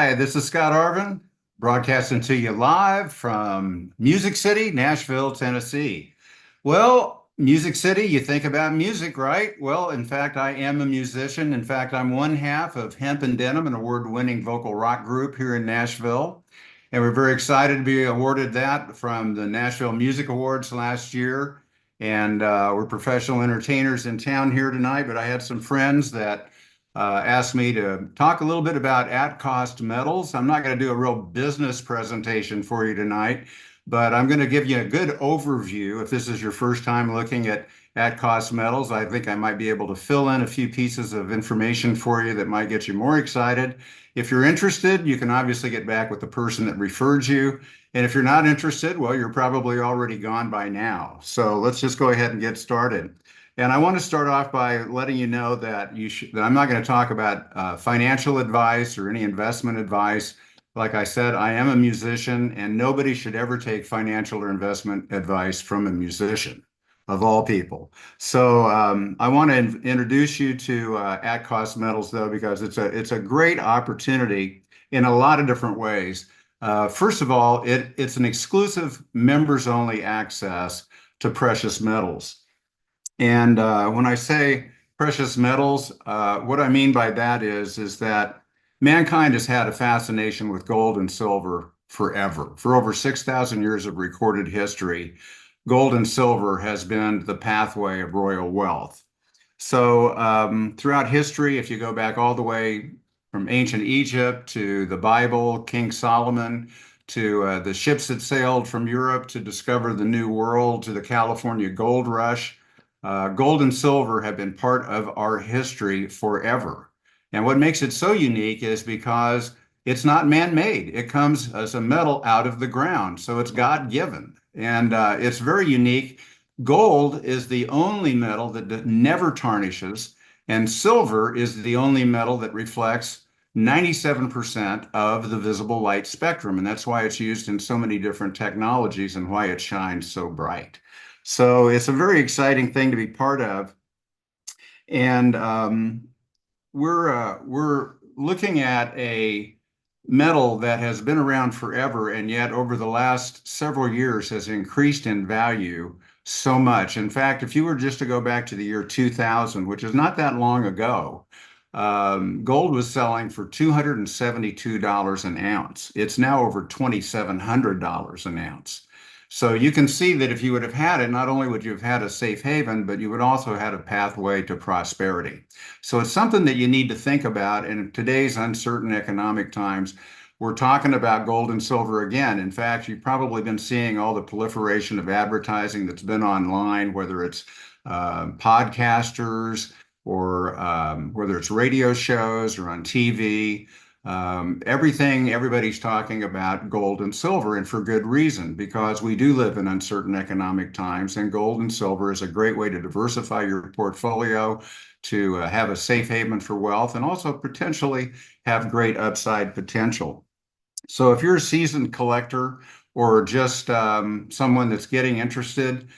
Hi, this is Scott Arvin, broadcasting to you live from Music City, Nashville, Tennessee. Well, Music City, you think about music, right? Well, in fact, I am a musician. In fact, I'm one half of Hemp and Denim, an award-winning vocal rock group here in Nashville. And we're very excited to be awarded that from the Nashville Music Awards last year. And we're professional entertainers in town here tonight, but I had some friends that asked me to talk a little bit about at-cost metals. I'm not going to do a real business presentation for you tonight, but I'm going to give you a good overview. If this is your first time looking at cost metals, I think I might be able to fill in a few pieces of information for you that might get you more excited. If you're interested, you can obviously get back with the person that referred you. And if you're not interested, well, you're probably already gone by now. So let's just go ahead and get started. And I want to start off by letting you know that that I'm not going to talk about financial advice or any investment advice. Like I said, I am a musician, and nobody should ever take financial or investment advice from a musician, of all people. So I want to introduce you to At Cost Metals, though, because it's a great opportunity in a lot of different ways. First of all, it's an exclusive members-only access to precious metals. And when I say precious metals, what I mean by that is that mankind has had a fascination with gold and silver forever. For over 6,000 years of recorded history, gold and silver has been the pathway of royal wealth. So throughout history, if you go back all the way from ancient Egypt to the Bible, King Solomon, to the ships that sailed from Europe to discover the New World, to the California Gold Rush, gold and silver have been part of our history forever. And what makes it so unique is because it's not man-made. It comes as a metal out of the ground, so it's God-given. And it's very unique. Gold is the only metal that never tarnishes, and silver is the only metal that reflects 97% of the visible light spectrum. And that's why it's used in so many different technologies and why it shines so bright. So it's a very exciting thing to be part of. And we're looking at a metal that has been around forever, and yet over the last several years has increased in value so much. In fact, if you were just to go back to the year 2000, which is not that long ago, gold was selling for $272 an ounce. It's now over $2,700 an ounce. So you can see that if you would have had it, not only would you have had a safe haven, but you would also have had a pathway to prosperity. So it's something that you need to think about. And in today's uncertain economic times, we're talking about gold and silver again. In fact, you've probably been seeing all the proliferation of advertising that's been online, whether it's podcasters or whether it's radio shows or on TV. Everything, everybody's talking about gold and silver, and for good reason, because we do live in uncertain economic times, and gold and silver is a great way to diversify your portfolio, to have a safe haven for wealth, and also potentially have great upside potential. So if you're a seasoned collector or just someone that's getting interested,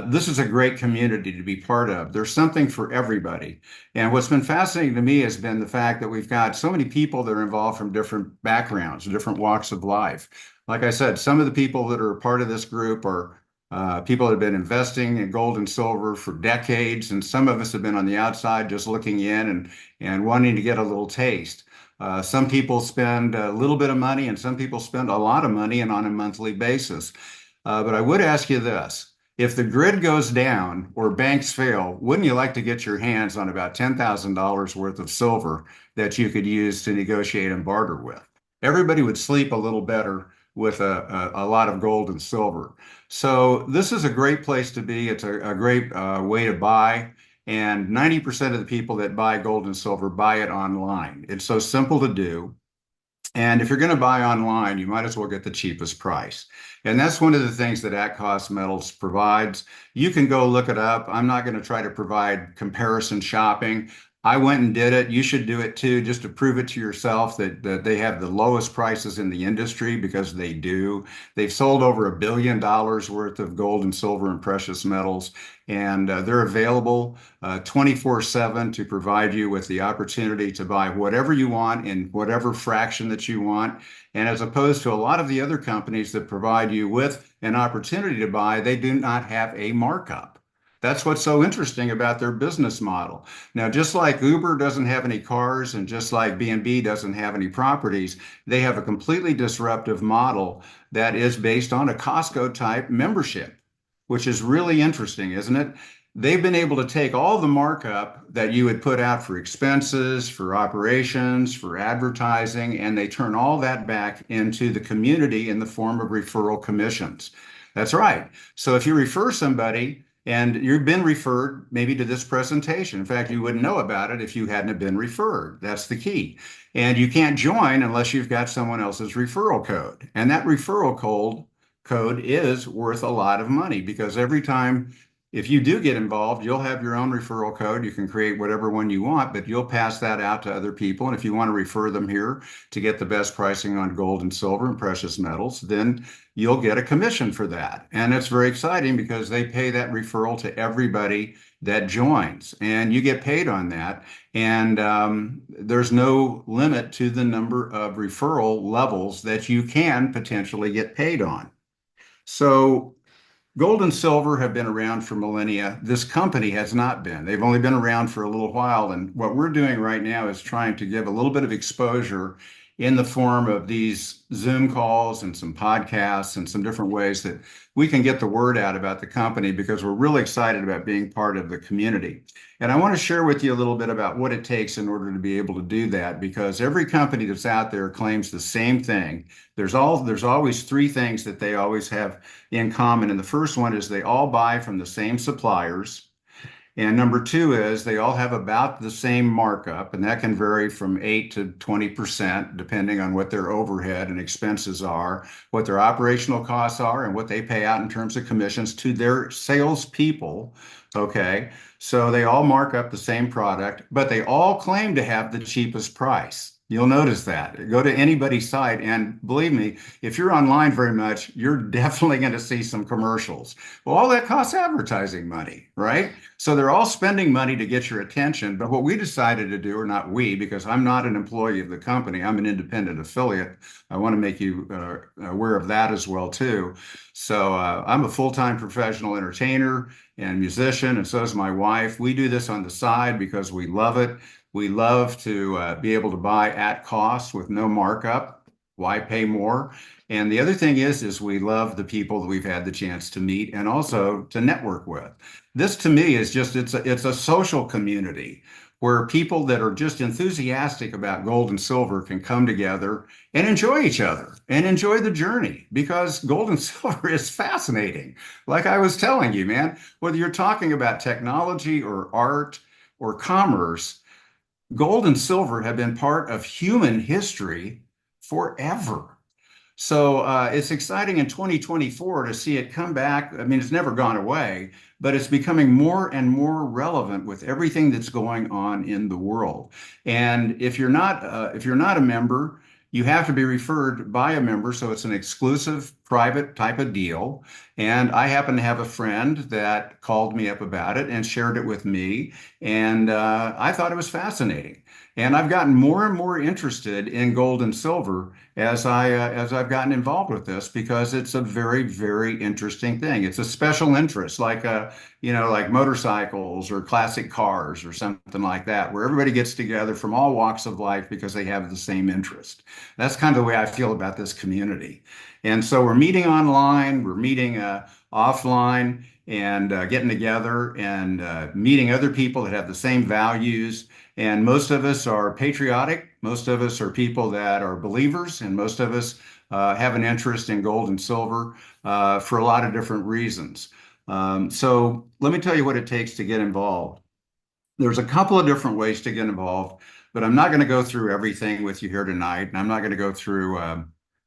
this is a great community to be part of. There's something for everybody. And what's been fascinating to me has been the fact that we've got so many people that are involved from different backgrounds, different walks of life. Like I said, some of the people that are part of this group are people that have been investing in gold and silver for decades, and some of us have been on the outside just looking in and wanting to get a little taste. Some people spend a little bit of money, and some people spend a lot of money and on a monthly basis. But I would ask you this. If the grid goes down or banks fail, wouldn't you like to get your hands on about $10,000 worth of silver that you could use to negotiate and barter with? Everybody would sleep a little better with a lot of gold and silver. So this is a great place to be. It's a great way to buy. And 90% of the people that buy gold and silver buy it online. It's so simple to do. And if you're going to buy online, you might as well get the cheapest price. And that's one of the things that At Cost Metals provides. You can go look it up. I'm not going to try to provide comparison shopping. I went and did it. You should do it too, just to prove it to yourself that they have the lowest prices in the industry because they do. They've sold over $1 billion worth of gold and silver and precious metals, and they're available 24/7 to provide you with the opportunity to buy whatever you want in whatever fraction that you want. And as opposed to a lot of the other companies that provide you with an opportunity to buy, they do not have a markup. That's what's so interesting about their business model. Now, just like Uber doesn't have any cars and just like B&B doesn't have any properties, they have a completely disruptive model that is based on a Costco type membership, which is really interesting, isn't it? They've been able to take all the markup that you would put out for expenses, for operations, for advertising, and they turn all that back into the community in the form of referral commissions. That's right. So if you refer somebody, and you've been referred maybe to this presentation. In fact, you wouldn't know about it if you hadn't have been referred. That's the key. And you can't join unless you've got someone else's referral code. And that code is worth a lot of money because every time, if you do get involved, you'll have your own referral code. You can create whatever one you want, but you'll pass that out to other people. And if you want to refer them here to get the best pricing on gold and silver and precious metals, then you'll get a commission for that. And it's very exciting because they pay that referral to everybody that joins, and you get paid on that. And there's no limit to the number of referral levels that you can potentially get paid on. So gold and silver have been around for millennia. This company has not been. They've only been around for a little while. And what we're doing right now is trying to give a little bit of exposure in the form of these Zoom calls and some podcasts and some different ways that we can get the word out about the company because we're really excited about being part of the community. And I want to share with you a little bit about what it takes in order to be able to do that because every company that's out there claims the same thing. There's always three things that they always have in common. And the first one is they all buy from the same suppliers. And number two is they all have about the same markup, and that can vary from 8 to 20%, depending on what their overhead and expenses are, what their operational costs are, and what they pay out in terms of commissions to their salespeople. Okay. So they all mark up the same product, but they all claim to have the cheapest price. You'll notice that. Go to anybody's site, and believe me, if you're online very much, you're definitely going to see some commercials. Well, all that costs advertising money, right? So they're all spending money to get your attention. But what we decided to do, or not we, because I'm not an employee of the company, I'm an independent affiliate. I want to make you aware of that as well too. So I'm a full-time professional entertainer and musician, and so is my wife. We do this on the side because we love it. We love to be able to buy at cost with no markup. Why pay more? And the other thing is we love the people that we've had the chance to meet and also to network with. This to me is just it's a social community where people that are just enthusiastic about gold and silver can come together and enjoy each other and enjoy the journey because gold and silver is fascinating. Like I was telling you, man, whether you're talking about technology or art or commerce, gold and silver have been part of human history forever. So it's exciting in 2024 to see it come back. I mean, it's never gone away, but it's becoming more and more relevant with everything that's going on in the world. And if you're not a member, you have to be referred by a member, so it's an exclusive private type of deal. And I happen to have a friend that called me up about it and shared it with me, and I thought it was fascinating. And I've gotten more and more interested in gold and silver as I've gotten involved with this because it's a very, very interesting thing. It's a special interest, like like motorcycles or classic cars or something like that, where everybody gets together from all walks of life because they have the same interest. That's kind of the way I feel about this community. And so we're meeting online, we're meeting offline, and getting together and meeting other people that have the same values. And most of us are patriotic. Most of us are people that are believers, and most of us have an interest in gold and silver for a lot of different reasons. So let me tell you what it takes to get involved. There's a couple of different ways to get involved, but I'm not going to go through everything with you here tonight, and I'm not going to go through.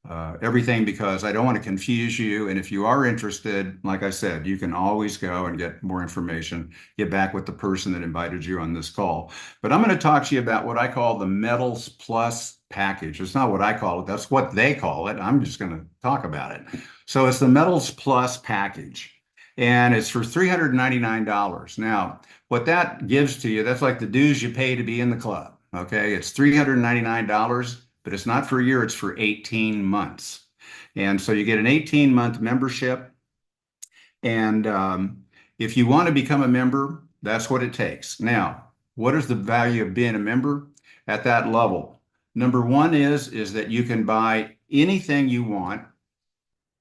everything, because I don't want to confuse you. And if you are interested, like I said, you can always go and get more information, get back with the person that invited you on this call. But I'm going to talk to you about what I call the Metals Plus package. It's not what I call it, that's what they call it. I'm just going to talk about it. So it's the Metals Plus package, and it's for $399. Now, what that gives to you, that's like the dues you pay to be in the club. Okay, it's $399, but it's not for a year, it's for 18 months. And so you get an 18-month membership. And if you want to become a member, that's what it takes. Now, what is the value of being a member at that level? Number one is that you can buy anything you want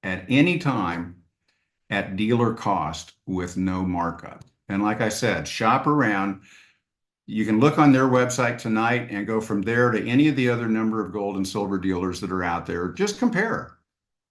at any time at dealer cost with no markup. And like I said, shop around. You can look on their website tonight and go from there to any of the other number of gold and silver dealers that are out there. Just compare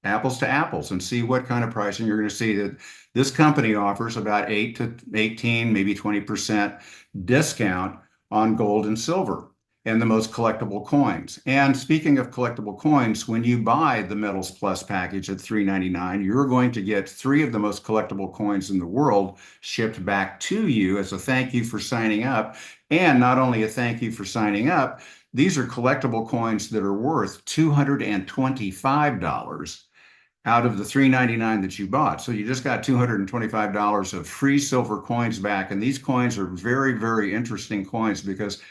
apples to apples and see what kind of pricing you're going to see. That this company offers about 8 to 18, maybe 20% discount on gold and silver and the most collectible coins. And speaking of collectible coins, when you buy the Metals Plus package at $399, you're going to get three of the most collectible coins in the world shipped back to you as a thank you for signing up. And not only a thank you for signing up, these are collectible coins that are worth $225 out of the $399 that you bought. So you just got $225 of free silver coins back. And these coins are very, very interesting coins because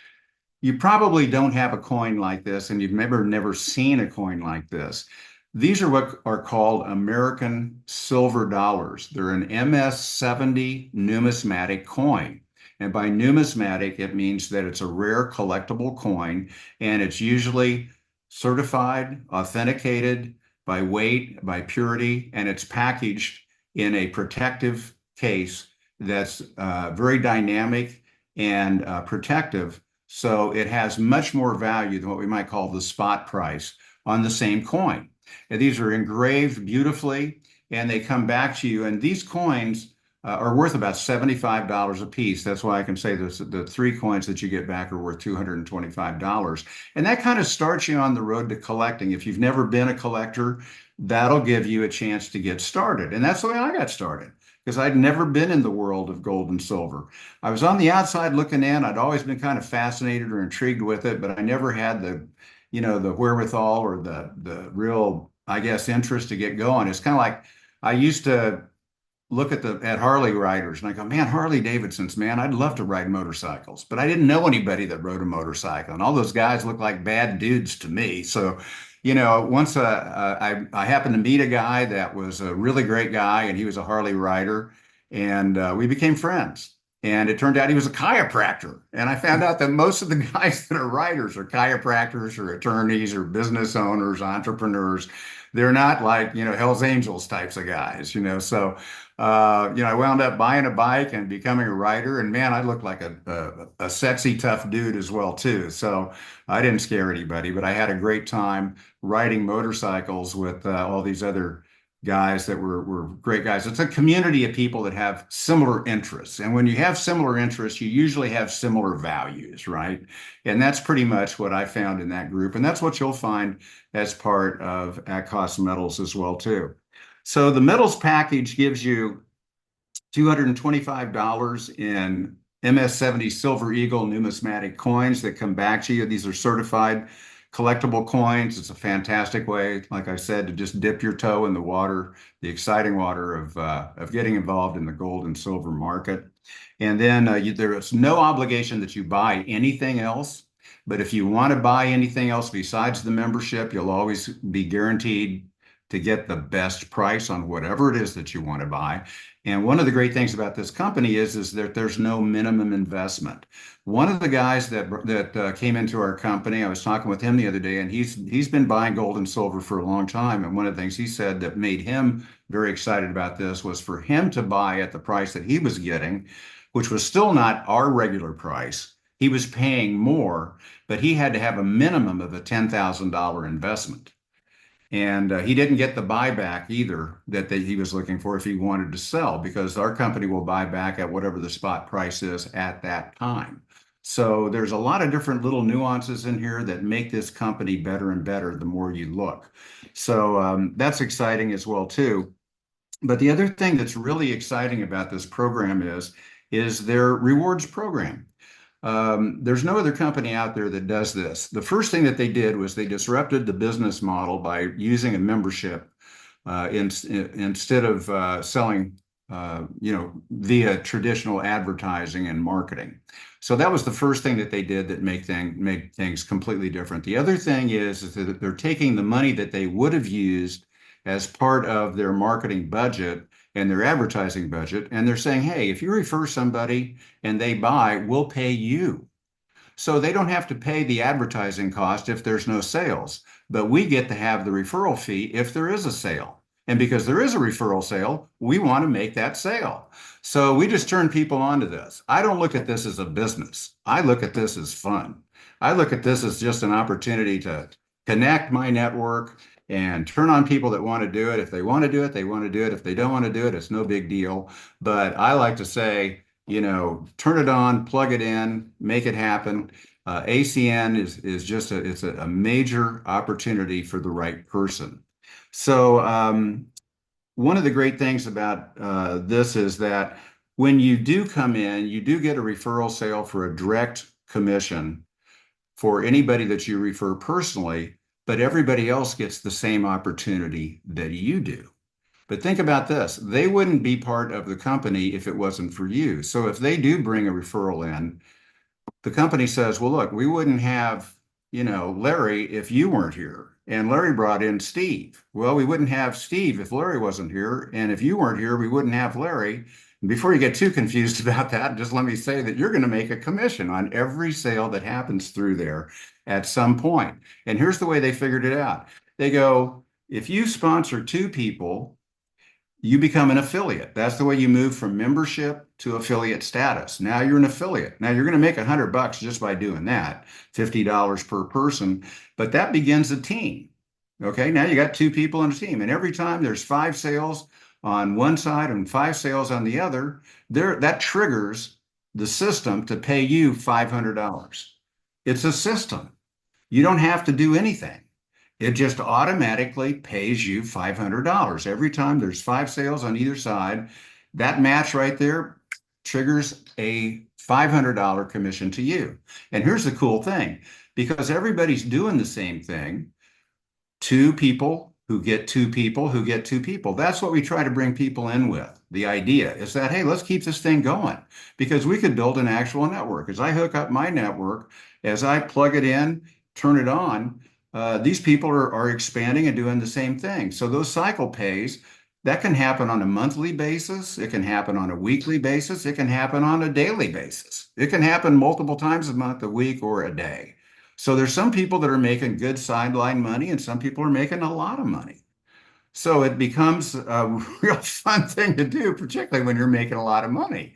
you probably don't have a coin like this, and you've never seen a coin like this. These are what are called American silver dollars. They're an MS-70 numismatic coin. And by numismatic, it means that it's a rare collectible coin, and it's usually certified, authenticated by weight, by purity, and it's packaged in a protective case that's very dynamic and protective. So it has much more value than what we might call the spot price on the same coin. And these are engraved beautifully, and they come back to you. And these coins are worth about $75 a piece. That's why I can say this, the three coins that you get back are worth $225. And that kind of starts you on the road to collecting. If you've never been a collector, that'll give you a chance to get started. And that's the way I got started, because I'd never been in the world of gold and silver. I was on the outside looking in. I'd always been kind of fascinated or intrigued with it, but I never had the wherewithal or the real, I guess, interest to get going. It's kind of like I used to look at Harley riders and I go, man, Harley Davidsons, man, I'd love to ride motorcycles, but I didn't know anybody that rode a motorcycle, and all those guys look like bad dudes to me. So, once I happened to meet a guy that was a really great guy, and he was a Harley rider, and we became friends. And it turned out he was a chiropractor. And I found out that most of the guys that are writers are chiropractors or attorneys or business owners, entrepreneurs. They're not like, Hell's Angels types of guys, So, I wound up buying a bike and becoming a writer. And man, I looked like a sexy, tough dude as well, too. So I didn't scare anybody, but I had a great time riding motorcycles with all these other guys that were great guys. It's a community of people that have similar interests. And when you have similar interests, you usually have similar values, right? And that's pretty much what I found in that group. And that's what you'll find as part of A.R.K Metals as well, too. So the metals package gives you $225 in MS-70 Silver Eagle numismatic coins that come back to you. These are certified collectible coins. It's a fantastic way, like I said, to just dip your toe in the water, the exciting water of getting involved in the gold and silver market. And then there is no obligation that you buy anything else. But if you want to buy anything else besides the membership, you'll always be guaranteed to get the best price on whatever it is that you want to buy. And one of the great things about this company is that there's no minimum investment. One of the guys that came into our company, I was talking with him the other day, and he's been buying gold and silver for a long time. And one of the things he said that made him very excited about this was for him to buy at the price that he was getting, which was still not our regular price. He was paying more, but he had to have a minimum of a $10,000 investment. And he didn't get the buyback either that he was looking for if he wanted to sell, because our company will buy back at whatever the spot price is at that time. So there's a lot of different little nuances in here that make this company better and better the more you look. So that's exciting as well too. But the other thing that's really exciting about this program is their rewards program. There's no other company out there that does this. The first thing that they did was they disrupted the business model by using a membership instead of selling, via traditional advertising and marketing. So that was the first thing that they did that made things completely different. The other thing is that they're taking the money that they would have used as part of their marketing budget and their advertising budget, and they're saying, hey, if you refer somebody and they buy, we'll pay you. So they don't have to pay the advertising cost if there's no sales, but we get to have the referral fee if there is a sale. And because there is a referral sale, we want to make that sale. So we just turn people onto this. I don't look at this as a business. I look at this as fun. I look at this as just an opportunity to connect my network and turn on people that want to do it. If they want to do it, they want to do it. If they don't want to do it, it's no big deal. But I like to say, turn it on, plug it in, make it happen. ACN is just a major opportunity for the right person. So one of the great things about this is that when you do come in, you do get a referral sale for a direct commission for anybody that you refer personally, but everybody else gets the same opportunity that you do. But think about this. They wouldn't be part of the company if it wasn't for you. So if they do bring a referral in, the company says, well, look, we wouldn't have, Larry if you weren't here. And Larry brought in Steve. Well, we wouldn't have Steve if Larry wasn't here. And if you weren't here, we wouldn't have Larry. And before you get too confused about that, just let me say that you're going to make a commission on every sale that happens through there at some point. And here's the way they figured it out. They go, if you sponsor two people, you become an affiliate. That's the way you move from membership to affiliate status. Now you're an affiliate. Now you're going to make $100 just by doing that, $50 per person, but that begins a team. Okay, now you got two people on a team, and every time there's five sales on one side and five sales on the other, that triggers the system to pay you $500. It's a system. You don't have to do anything. It just automatically pays you $500 every time there's five sales on either side. That match right there triggers a $500 commission to you. And here's the cool thing, because everybody's doing the same thing, two people who get two people who get two people. That's what we try to bring people in with. The idea is that, hey, let's keep this thing going because we could build an actual network. As I hook up my network, as I plug it in, turn it on, these people are expanding and doing the same thing. So those cycle pays, that can happen on a monthly basis. It can happen on a weekly basis. It can happen on a daily basis. It can happen multiple times a month, a week, or a day. So there's some people that are making good sideline money and some people are making a lot of money. So it becomes a real fun thing to do, particularly when you're making a lot of money.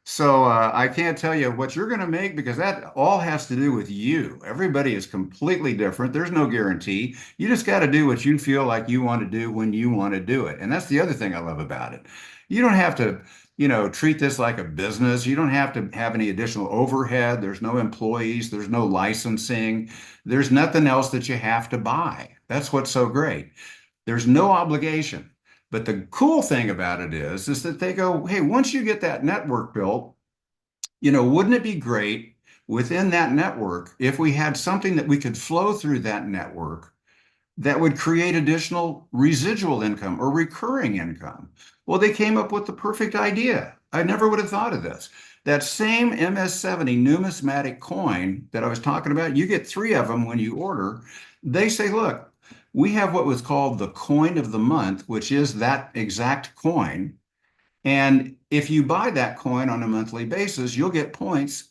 So I can't tell you what you're going to make because that all has to do with you. Everybody is completely different. There's no guarantee. You just got to do what you feel like you want to do when you want to do it. And that's the other thing I love about it. You don't have to, treat this like a business. You don't have to have any additional overhead. There's no employees. There's no licensing. There's nothing else that you have to buy. That's what's so great. There's no obligation. But the cool thing about it is that they go, hey, once you get that network built, wouldn't it be great within that network if we had something that we could flow through that network that would create additional residual income or recurring income? Well, they came up with the perfect idea. I never would have thought of this. That same MS-70 numismatic coin that I was talking about, you get three of them when you order. They say, look, we have what was called the coin of the month, which is that exact coin. And if you buy that coin on a monthly basis, you'll get points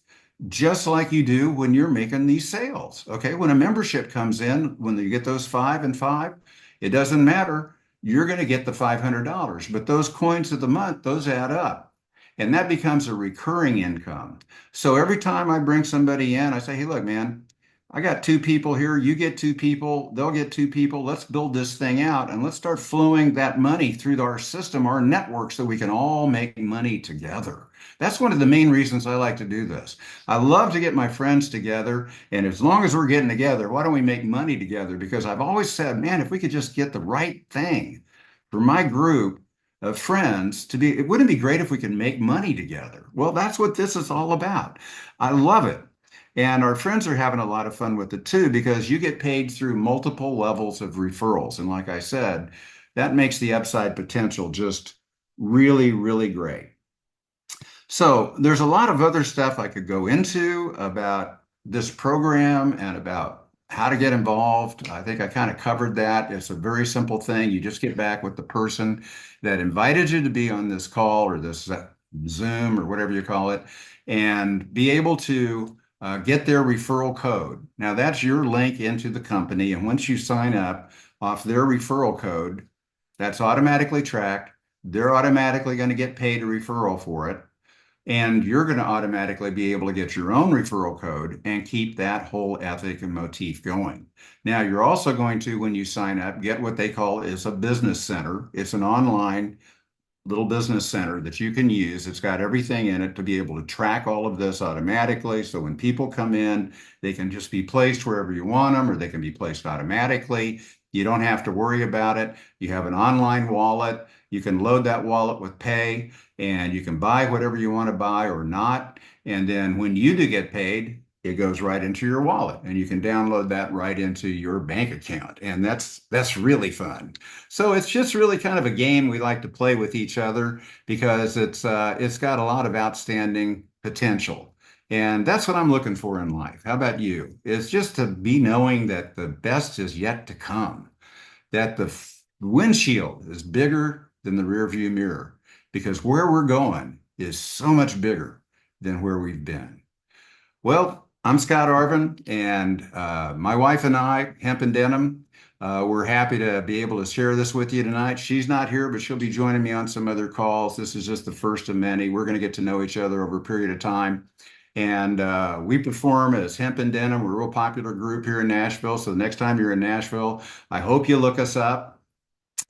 just like you do when you're making these sales. Okay. When a membership comes in, when you get those five and five, it doesn't matter. You're going to get the $500. But those coins of the month, those add up. And that becomes a recurring income. So every time I bring somebody in, I say, hey, look, man, I got two people here. You get two people. They'll get two people. Let's build this thing out and let's start flowing that money through our system, our network, so we can all make money together. That's one of the main reasons I like to do this. I love to get my friends together, and as long as we're getting together, why don't we make money together? Because I've always said, man, if we could just get the right thing for my group of friends to be, it wouldn't be great if we could make money together. Well, that's what this is all about. I love it. And our friends are having a lot of fun with it too, because you get paid through multiple levels of referrals. And like I said, that makes the upside potential just really, really great. So there's a lot of other stuff I could go into about this program and about how to get involved. I think I kind of covered that. It's a very simple thing. You just get back with the person that invited you to be on this call or this Zoom or whatever you call it, and be able to get their referral code. Now, that's your link into the company. And once you sign up off their referral code, that's automatically tracked. They're automatically going to get paid a referral for it. And you're going to automatically be able to get your own referral code and keep that whole ethic and motif going. Now, you're also going to, when you sign up, get what they call is a business center. It's an online little business center that you can use. It's got everything in it to be able to track all of this automatically. So when people come in, they can just be placed wherever you want them, or they can be placed automatically. You don't have to worry about it. You have an online wallet. You can load that wallet with pay, and you can buy whatever you want to buy or not. And then when you do get paid, it goes right into your wallet, and you can download that right into your bank account. And that's really fun. So it's just really kind of a game we like to play with each other because it's got a lot of outstanding potential. And that's what I'm looking for in life. How about you? It's just to be knowing that the best is yet to come, that the windshield is bigger than the rearview mirror, because where we're going is so much bigger than where we've been. Well, I'm Scott Arvin, and my wife and I, Hemp and Denim, we're happy to be able to share this with you tonight. She's not here, but she'll be joining me on some other calls. This is just the first of many. We're going to get to know each other over a period of time. And we perform as Hemp and Denim. We're a real popular group here in Nashville. So the next time you're in Nashville, I hope you look us up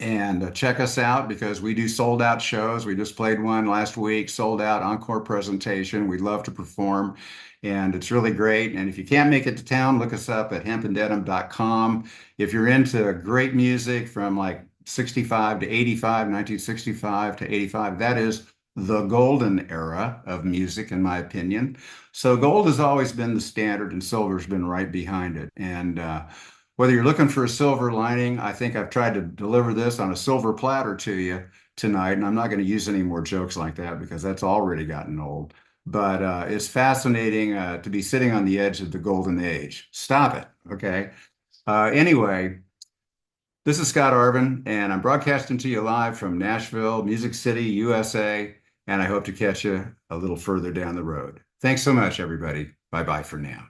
and check us out because we do sold out shows. We just played one last week, sold out encore presentation. We love to perform and it's really great. And if you can't make it to town, look us up at hempanddenim.com. If you're into great music from like 65 to 85, 1965 to 85, that is the golden era of music, in my opinion. So gold has always been the standard and silver's been right behind it. And whether you're looking for a silver lining, I think I've tried to deliver this on a silver platter to you tonight, and I'm not going to use any more jokes like that because that's already gotten old. But it's fascinating to be sitting on the edge of the golden age. Stop it, okay? Anyway, this is Scott Arvin, and I'm broadcasting to you live from Nashville, Music City, USA, and I hope to catch you a little further down the road. Thanks so much, everybody. Bye-bye for now.